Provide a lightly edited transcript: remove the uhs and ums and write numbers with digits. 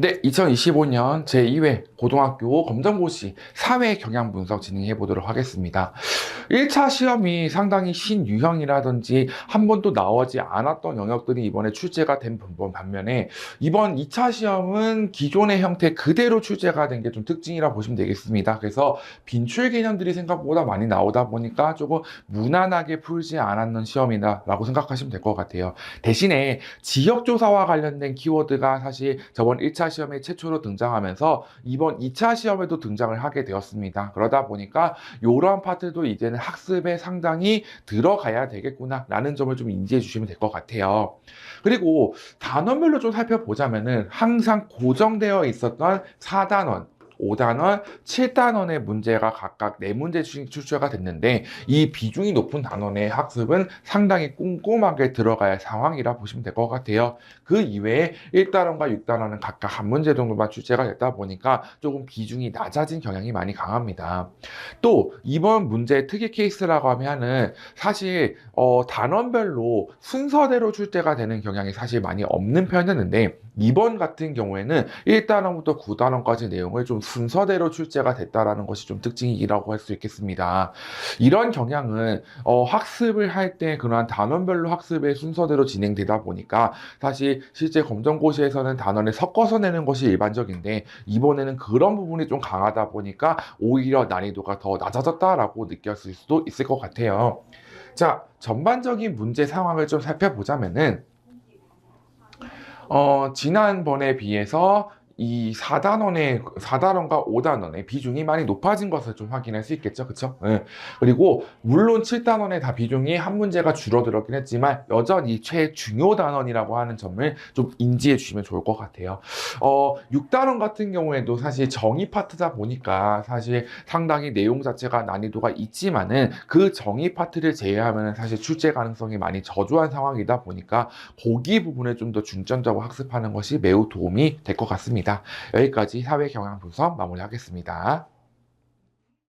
네, 2025년 제2회 고등학교 검정고시 사회 경향 분석 진행해 보도록 하겠습니다. 1차 시험이 상당히 신유형이라든지 한 번도 나오지 않았던 영역들이 이번에 출제가 된 반면에 이번 2차 시험은 기존의 형태 그대로 출제가 된 게 좀 특징이라 보시면 되겠습니다. 그래서 빈출 개념들이 생각보다 많이 나오다 보니까 조금 무난하게 풀지 않았는 시험이다라고 생각하시면 될 것 같아요. 대신에 지역조사와 관련된 키워드가 사실 저번 1차 시험에 최초로 등장하면서 이번 2차 시험에도 등장을 하게 되었습니다. 그러다 보니까 이러한 파트도 이제는 학습에 상당히 들어가야 되겠구나 라는 점을 좀 인지해 주시면 될 것 같아요. 그리고 단원별로 좀 살펴보자면은 항상 고정되어 있었던 4단원 5단원, 7단원의 문제가 각각 4문제 출제가 됐는데 이 비중이 높은 단원의 학습은 상당히 꼼꼼하게 들어가야 할 상황이라 보시면 될 것 같아요. 그 이외에 1단원과 6단원은 각각 한 문제 정도만 출제가 됐다 보니까 조금 비중이 낮아진 경향이 많이 강합니다. 또 이번 문제 특이 케이스라고 하면은 사실 단원별로 순서대로 출제가 되는 경향이 사실 많이 없는 편이었는데 이번 같은 경우에는 1단원부터 9단원까지 내용을 좀 순서대로 출제가 됐다라는 것이 좀 특징이라고 할 수 있겠습니다. 이런 경향은 학습을 할 때 그러한 단원별로 학습의 순서대로 진행되다 보니까 사실 실제 검정고시에서는 단원을 섞어서 내는 것이 일반적인데 이번에는 그런 부분이 좀 강하다 보니까 오히려 난이도가 더 낮아졌다라고 느꼈을 수도 있을 것 같아요. 자, 전반적인 문제 상황을 좀 살펴보자면은 지난번에 비해서 이 4단원과 5단원의 비중이 많이 높아진 것을 좀 확인할 수 있겠죠. 그쵸? 예. 그리고, 물론 7단원의 다 비중이 한 문제가 줄어들었긴 했지만, 여전히 최중요 단원이라고 하는 점을 좀 인지해 주시면 좋을 것 같아요. 6단원 같은 경우에도 사실 정의 파트다 보니까, 사실 상당히 내용 자체가 난이도가 있지만은, 그 정의 파트를 제외하면 사실 출제 가능성이 많이 저조한 상황이다 보니까, 고기 부분을 좀 더 중점적으로 학습하는 것이 매우 도움이 될 것 같습니다. 여기까지 사회 경향 분석 마무리하겠습니다.